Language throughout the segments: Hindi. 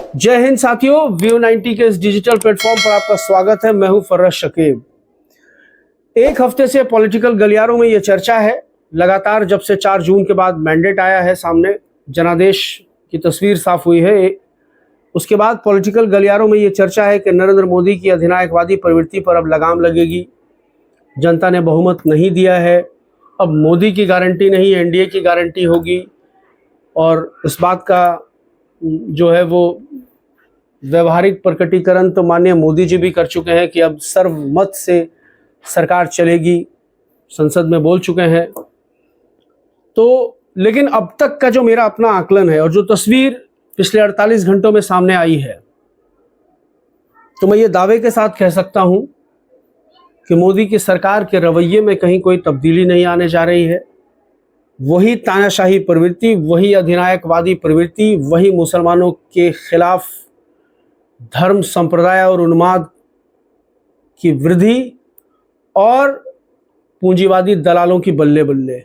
जय हिंद साथियों, व्यू 90 के इस डिजिटल प्लेटफॉर्म पर आपका स्वागत है। मैं हूं फर्रश शकीब। एक हफ्ते से पॉलिटिकल गलियारों में यह चर्चा है, लगातार जब से 4 जून के बाद मैंडेट आया है, सामने जनादेश की तस्वीर साफ हुई है, उसके बाद पॉलिटिकल गलियारों में यह चर्चा है कि नरेंद्र मोदी की अधिनायकवादी प्रवृत्ति पर अब लगाम लगेगी। जनता ने बहुमत नहीं दिया है, अब मोदी की गारंटी नहीं, एनडीए की गारंटी होगी। और इस बात का जो है वो व्यवहारिक प्रकटीकरण तो माननीय मोदी जी भी कर चुके हैं कि अब सर्वमत से सरकार चलेगी, संसद में बोल चुके हैं। तो लेकिन अब तक का जो मेरा अपना आकलन है और जो तस्वीर पिछले 48 घंटों में सामने आई है, तो मैं ये दावे के साथ कह सकता हूं कि मोदी की सरकार के रवैये में कहीं कोई तब्दीली नहीं आने जा रही है। वही तानाशाही प्रवृत्ति, वही अधिनायकवादी प्रवृत्ति, वही मुसलमानों के खिलाफ धर्म, संप्रदाय और उन्माद की वृद्धि और पूंजीवादी दलालों की बल्ले बल्ले,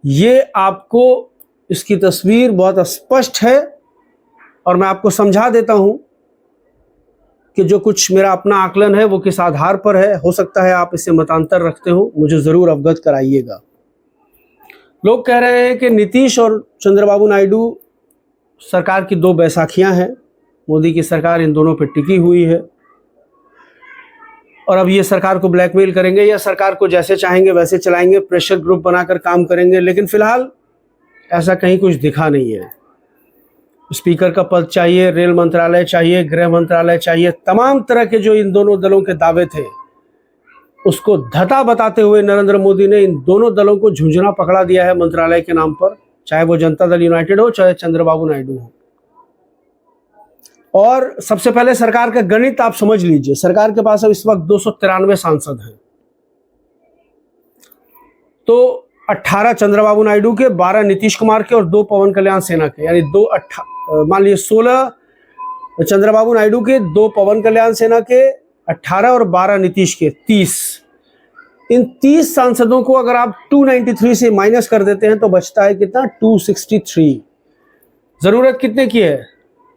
ये आपको इसकी तस्वीर बहुत स्पष्ट है। और मैं आपको समझा देता हूं कि जो कुछ मेरा अपना आकलन है वो किस आधार पर है। हो सकता है आप इससे मतांतर रखते हो, मुझे ज़रूर अवगत कराइएगा। लोग कह रहे हैं कि नीतीश और चंद्रबाबू नायडू सरकार की 2 बैसाखियां हैं, मोदी की सरकार इन दोनों पर टिकी हुई है और अब ये सरकार को ब्लैकमेल करेंगे या सरकार को जैसे चाहेंगे वैसे चलाएंगे, प्रेशर ग्रुप बनाकर काम करेंगे। लेकिन फिलहाल ऐसा कहीं कुछ दिखा नहीं है। स्पीकर का पद चाहिए, रेल मंत्रालय चाहिए, गृह मंत्रालय चाहिए, तमाम तरह के जो इन दोनों दलों के दावे थे उसको धता बताते हुए नरेंद्र मोदी ने इन दोनों दलों को झुंझुना पकड़ा दिया है मंत्रालय के नाम पर, चाहे वो जनता दल यूनाइटेड हो, चाहे चंद्रबाबू नायडू हो। और सबसे पहले सरकार का गणित आप समझ लीजिए। सरकार के पास अब इस वक्त 293 सांसद हैं। तो 18 चंद्रबाबू नायडू के, 12 नीतीश कुमार के और 2 पवन कल्याण सेना के, यानी मान लीजिए 16 चंद्रबाबू नायडू के, 2 पवन कल्याण सेना के, 18 और 12 नीतीश के, 30। इन 30 सांसदों को अगर आप 293 से माइनस कर देते हैं तो बचता है कितना? 263। जरूरत कितने की है?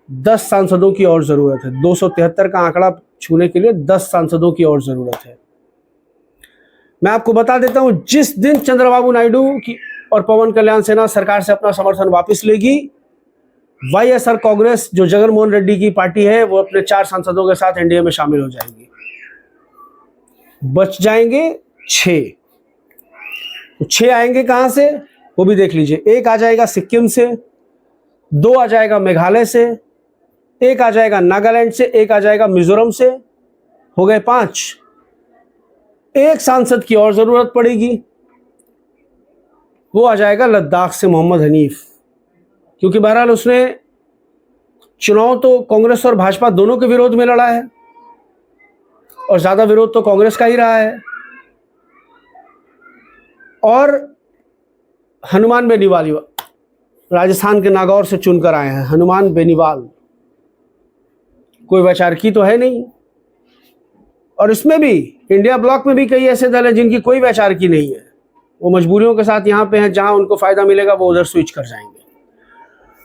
10 सांसदों की और जरूरत है। 273 का आंकड़ा छूने के लिए 10 सांसदों की और जरूरत है। मैं आपको बता देता हूं, जिस दिन चंद्रबाबू नायडू की और पवन कल्याण सेना सरकार से अपना समर्थन वापस लेगी, वाईएसआर कांग्रेस जो जगनमोहन रेड्डी की पार्टी है वो अपने 4 सांसदों के साथ एनडीए में शामिल हो जाएंगी। बच जाएंगे 6। तो 6 आएंगे कहां से वो भी देख लीजिए। 1 आ जाएगा सिक्किम से, 2 आ जाएगा मेघालय से, 1 आ जाएगा नागालैंड से, 1 आ जाएगा मिजोरम से, हो गए 5। 1 सांसद की और जरूरत पड़ेगी, वो आ जाएगा लद्दाख से मोहम्मद हनीफ, क्योंकि बहरहाल उसने चुनाव तो कांग्रेस और भाजपा दोनों के विरोध में लड़ा है और ज्यादा विरोध तो कांग्रेस का ही रहा है। और हनुमान बेनीवाल राजस्थान के नागौर से चुनकर आए हैं। हनुमान बेनीवाल कोई वैचारिकी तो है नहीं। और इसमें भी इंडिया ब्लॉक में भी कई ऐसे दल हैं जिनकी कोई वैचारिकी नहीं है। वो मजबूरियों के साथ यहाँ पे हैं, जहां उनको फायदा मिलेगा वो उधर स्विच कर जाएंगे।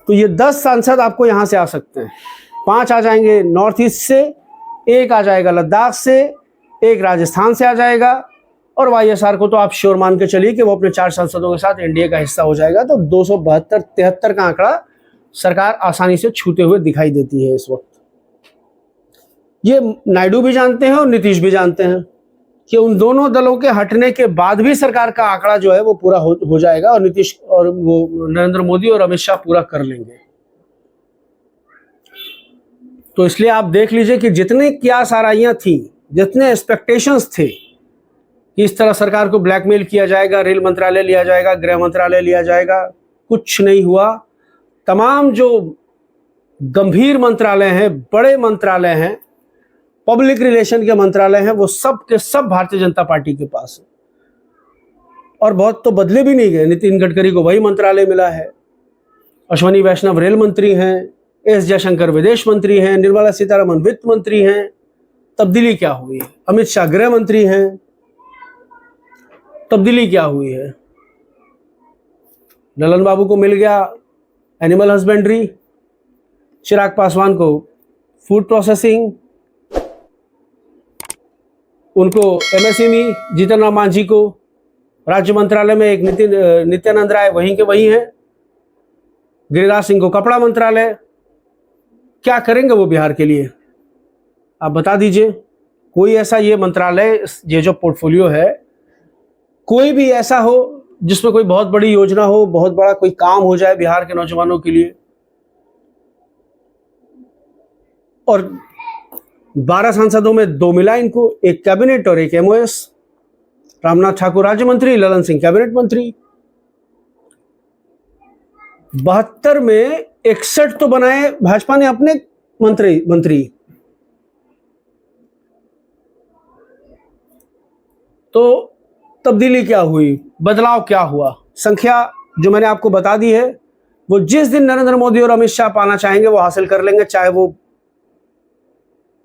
तो ये 10 सांसद आपको यहां से आ सकते हैं। 5 आ जाएंगे नॉर्थ ईस्ट से, 1 आ जाएगा लद्दाख से, 1 राजस्थान से आ जाएगा। और वाईएसआर को तो आप श्योर मान के चलिए कि वो अपने 4 सांसदों के साथ एनडीए का हिस्सा हो जाएगा। तो 272-73 का आंकड़ा सरकार आसानी से छूते हुए दिखाई देती है इस वक्त। ये नायडू भी जानते हैं और नीतीश भी जानते हैं कि उन दोनों दलों के हटने के बाद भी सरकार का आंकड़ा जो है वो पूरा हो जाएगा और नीतीश और वो नरेंद्र मोदी और अमित शाह पूरा कर लेंगे। तो इसलिए आप देख लीजिए कि जितने क्यास आराइयां थी, जितने एक्सपेक्टेशंस थे कि इस तरह सरकार को ब्लैकमेल किया जाएगा, रेल मंत्रालय लिया जाएगा, गृह मंत्रालय लिया जाएगा, कुछ नहीं हुआ। तमाम जो गंभीर मंत्रालय हैं, बड़े मंत्रालय हैं, पब्लिक रिलेशन के मंत्रालय हैं, वो सब के सब भारतीय जनता पार्टी के पास है। और बहुत तो बदले भी नहीं गए। नितिन गडकरी को वही मंत्रालय मिला है, अश्वनी वैष्णव रेल मंत्री हैं, एस जयशंकर विदेश मंत्री हैं, निर्मला सीतारमण वित्त मंत्री हैं। तब्दीली क्या हुई है? अमित शाह गृह मंत्री हैं। तब्दीली क्या हुई है? ललन बाबू को मिल गया एनिमल हस्बेंड्री, चिराग पासवान को फूड प्रोसेसिंग, उनको एमएसएमई, जीतन राम मांझी को राज्य मंत्रालय में एक नित्यानंद राय वहीं के वहीं है, गिरिराज सिंह को कपड़ा मंत्रालय। क्या करेंगे वो बिहार के लिए, आप बता दीजिए। कोई ऐसा ये मंत्रालय, ये जो पोर्टफोलियो है, कोई भी ऐसा हो जिसमें कोई बहुत बड़ी योजना हो, बहुत बड़ा कोई काम हो जाए बिहार के नौजवानों के लिए। और 12 सांसदों में 2 मिला इनको, एक कैबिनेट और एक एमओएस। रामनाथ ठाकुर राज्य मंत्री, ललन सिंह कैबिनेट मंत्री। 72 में 61 तो बनाए भाजपा ने अपने मंत्री। तो तब्दीली क्या हुई, बदलाव क्या हुआ? संख्या जो मैंने आपको बता दी है, वो जिस दिन नरेंद्र मोदी और अमित शाह पाना चाहेंगे वो हासिल कर लेंगे, चाहे वो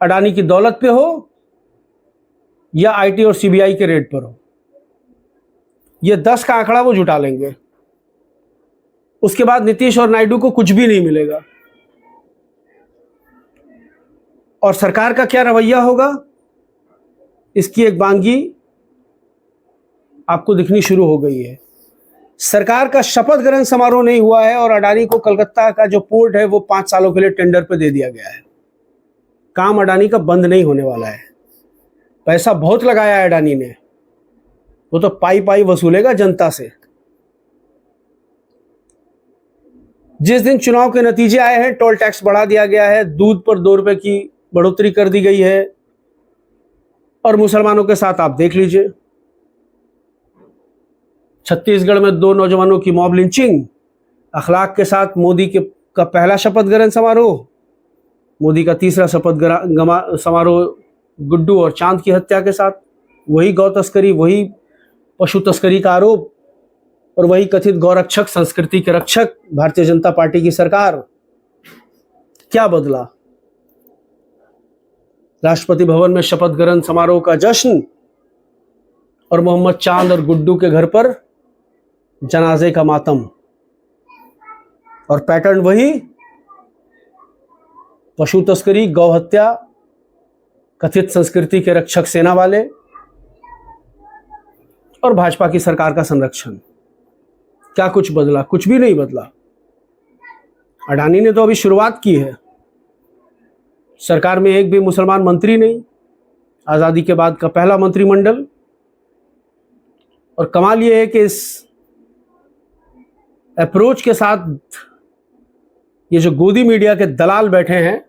अडानी की दौलत पे हो या आईटी और सीबीआई के रेट पर हो। ये 10 का आंकड़ा वो जुटा लेंगे। उसके बाद नीतीश और नायडू को कुछ भी नहीं मिलेगा। और सरकार का क्या रवैया होगा, इसकी एक बांगी आपको दिखनी शुरू हो गई है। सरकार का शपथ ग्रहण समारोह नहीं हुआ है और अडानी को कलकत्ता का जो पोर्ट है वो 5 सालों के लिए टेंडर पर दे दिया गया है। काम अडानी का बंद नहीं होने वाला है। पैसा बहुत लगाया है अडानी ने, वो तो पाई वसूलेगा जनता से। जिस दिन चुनाव के नतीजे आए हैं, टोल टैक्स बढ़ा दिया गया है, दूध पर 2 रुपए की बढ़ोतरी कर दी गई है। और मुसलमानों के साथ आप देख लीजिए, छत्तीसगढ़ में 2 नौजवानों की मॉब लिंचिंग, अखलाक के साथ मोदी का पहला शपथ ग्रहण समारोह, मोदी का तीसरा शपथ समारोह गुड्डू और चांद की हत्या के साथ, वही गौ तस्करी, वही पशु तस्करी का आरोप और वही कथित गौरक्षक, संस्कृति के रक्षक भारतीय जनता पार्टी की सरकार। क्या बदला? राष्ट्रपति भवन में शपथ ग्रहण समारोह का जश्न और मोहम्मद चांद और गुड्डू के घर पर जनाजे का मातम। और पैटर्न वही, पशु तस्करी, गौ हत्या, कथित संस्कृति के रक्षक सेना वाले और भाजपा की सरकार का संरक्षण। क्या कुछ बदला? कुछ भी नहीं बदला। अडानी ने तो अभी शुरुआत की है। सरकार में एक भी मुसलमान मंत्री नहीं, आजादी के बाद का पहला मंत्रिमंडल। और कमाल यह है कि इस अप्रोच के साथ ये जो गोदी मीडिया के दलाल बैठे हैं,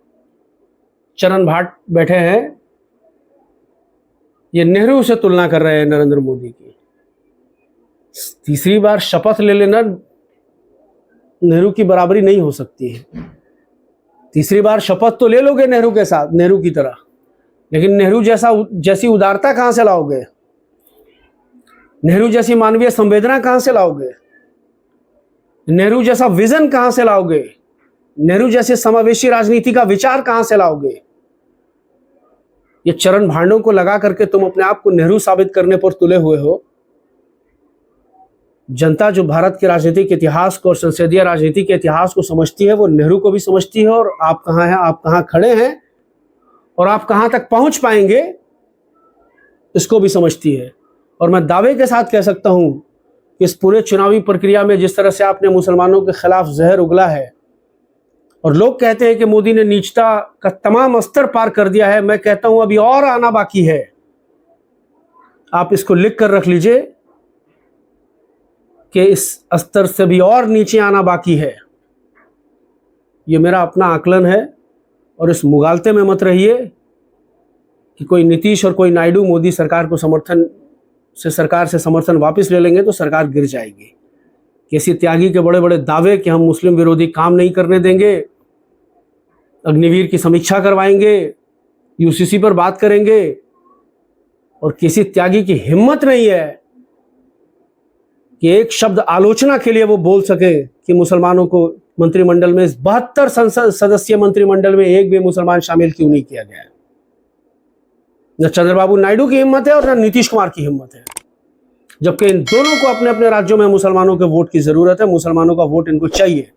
चरण भाट बैठे हैं, ये नेहरू से तुलना कर रहे हैं नरेंद्र मोदी की। तीसरी बार शपथ ले लेना नेहरू की बराबरी नहीं हो सकती है। तीसरी बार शपथ तो ले लोगे नेहरू के साथ, नेहरू की तरह, लेकिन नेहरू जैसी उदारता कहां से लाओगे? नेहरू जैसी मानवीय संवेदना कहां से लाओगे? नेहरू जैसा विजन कहां से लाओगे? नेहरू जैसे समावेशी राजनीति का विचार कहां से लाओगे? ये चरण भांडों को लगा करके तुम अपने आप को नेहरू साबित करने पर तुले हुए हो। जनता जो भारत के राजनीतिक इतिहास को और संसदीय राजनीति के इतिहास को समझती है, वो नेहरू को भी समझती है। और आप कहां हैं, आप कहां खड़े हैं और आप कहां तक पहुंच पाएंगे, इसको भी समझती है। और मैं दावे के साथ कह सकता हूं कि इस पूरे चुनावी प्रक्रिया में जिस तरह से आपने मुसलमानों के खिलाफ जहर उगला है, और लोग कहते हैं कि मोदी ने नीचता का तमाम स्तर पार कर दिया है, मैं कहता हूं अभी और आना बाकी है। आप इसको लिख कर रख लीजिए कि इस स्तर से भी और नीचे आना बाकी है। ये मेरा अपना आकलन है। और इस मुगालते में मत रहिए कि कोई नीतीश और कोई नायडू मोदी सरकार से समर्थन वापस ले लेंगे तो सरकार गिर जाएगी। केसी त्यागी के बड़े बड़े दावे कि हम मुस्लिम विरोधी काम नहीं करने देंगे, अग्निवीर की समीक्षा करवाएंगे, यूसीसी पर बात करेंगे, और केसी त्यागी की हिम्मत नहीं है कि एक शब्द आलोचना के लिए वो बोल सके कि मुसलमानों को मंत्रिमंडल में, इस 72 सदस्यीय मंत्रिमंडल में एक भी मुसलमान शामिल क्यों नहीं किया गया है। न चंद्रबाबू नायडू की हिम्मत है और न नीतीश कुमार की हिम्मत है, जबकि इन दोनों को अपने अपने राज्यों में मुसलमानों के वोट की जरूरत है। मुसलमानों का वोट इनको चाहिए।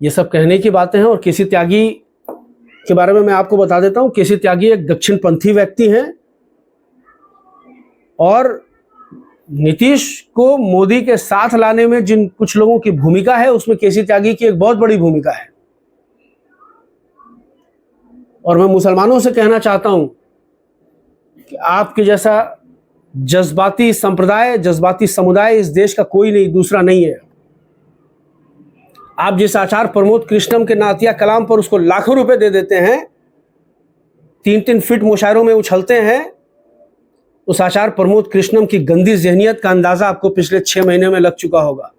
ये सब कहने की बातें हैं। और केसी त्यागी के बारे में मैं आपको बता देता हूं, केसी त्यागी एक दक्षिणपंथी व्यक्ति हैं और नीतीश को मोदी के साथ लाने में जिन कुछ लोगों की भूमिका है उसमें केसी त्यागी की एक बहुत बड़ी भूमिका है। और मैं मुसलमानों से कहना चाहता हूं कि आपके जैसा जज्बाती संप्रदाय, जज्बाती समुदाय इस देश का कोई नहीं, दूसरा नहीं है। आप जिस आचार्य प्रमोद कृष्णम के नातिया कलाम पर उसको लाखों रुपए दे देते हैं, 3-3 फीट मुशायरों में उछलते हैं, उस आचार्य प्रमोद कृष्णम की गंदी ज़हनियत का अंदाजा आपको पिछले 6 महीने में लग चुका होगा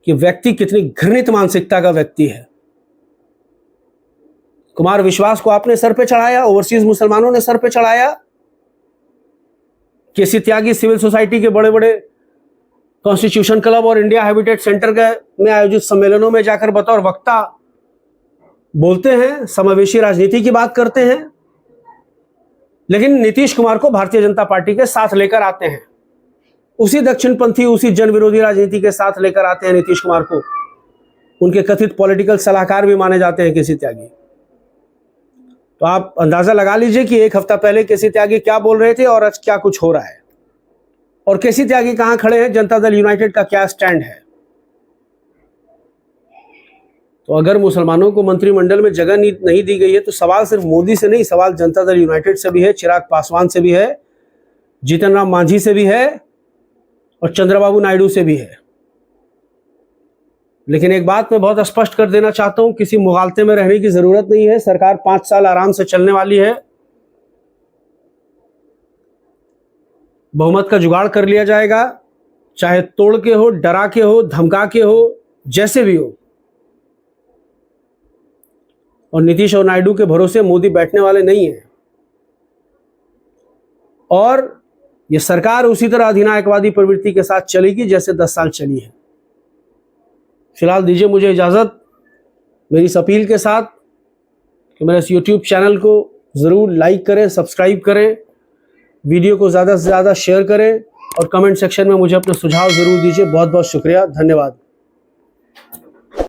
कि व्यक्ति कितनी घृणित मानसिकता का व्यक्ति है। कुमार विश्वास को आपने सर पे चढ़ाया, ओवरसीज मुसलमानों ने सर पे चढ़ाया। केसी त्यागी सिविल सोसाइटी के बड़े बड़े कॉन्स्टिट्यूशन क्लब और इंडिया हैबिटेट सेंटर में आयोजित सम्मेलनों में जाकर बतौर वक्ता बोलते हैं, समावेशी राजनीति की बात करते हैं, लेकिन नीतीश कुमार को भारतीय जनता पार्टी के साथ लेकर आते हैं। उसी दक्षिणपंथी, उसी जन विरोधी राजनीति के साथ लेकर आते हैं नीतीश कुमार को। उनके कथित पॉलिटिकल सलाहकार भी माने जाते हैं केसी त्यागी। तो आप अंदाजा लगा लीजिए कि एक हफ्ता पहले केसी त्यागी क्या बोल रहे थे और आज क्या कुछ हो रहा है, और केसी त्यागी कहां खड़े हैं, जनता दल यूनाइटेड का क्या स्टैंड है। तो अगर मुसलमानों को मंत्रिमंडल में जगह नहीं दी गई है तो सवाल सिर्फ मोदी से नहीं, सवाल जनता दल यूनाइटेड से भी है, चिराग पासवान से भी है, जीतन राम मांझी से भी है और चंद्रबाबू नायडू से भी है। लेकिन एक बात मैं बहुत स्पष्ट कर देना चाहता हूं, किसी मुगालते में रहने की जरूरत नहीं है। सरकार 5 साल आराम से चलने वाली है, बहुमत का जुगाड़ कर लिया जाएगा, चाहे तोड़ के हो, डरा के हो, धमका के हो, जैसे भी हो। और नीतीश और नायडू के भरोसे मोदी बैठने वाले नहीं है। और यह सरकार उसी तरह अधिनायकवादी प्रवृत्ति के साथ चलेगी जैसे 10 साल चली है। फिलहाल दीजिए मुझे इजाज़त, मेरी इस अपील के साथ कि मेरे इस YouTube चैनल को ज़रूर लाइक करें, सब्सक्राइब करें, वीडियो को ज़्यादा से ज़्यादा शेयर करें और कमेंट सेक्शन में मुझे अपने सुझाव ज़रूर दीजिए। बहुत बहुत शुक्रिया, धन्यवाद।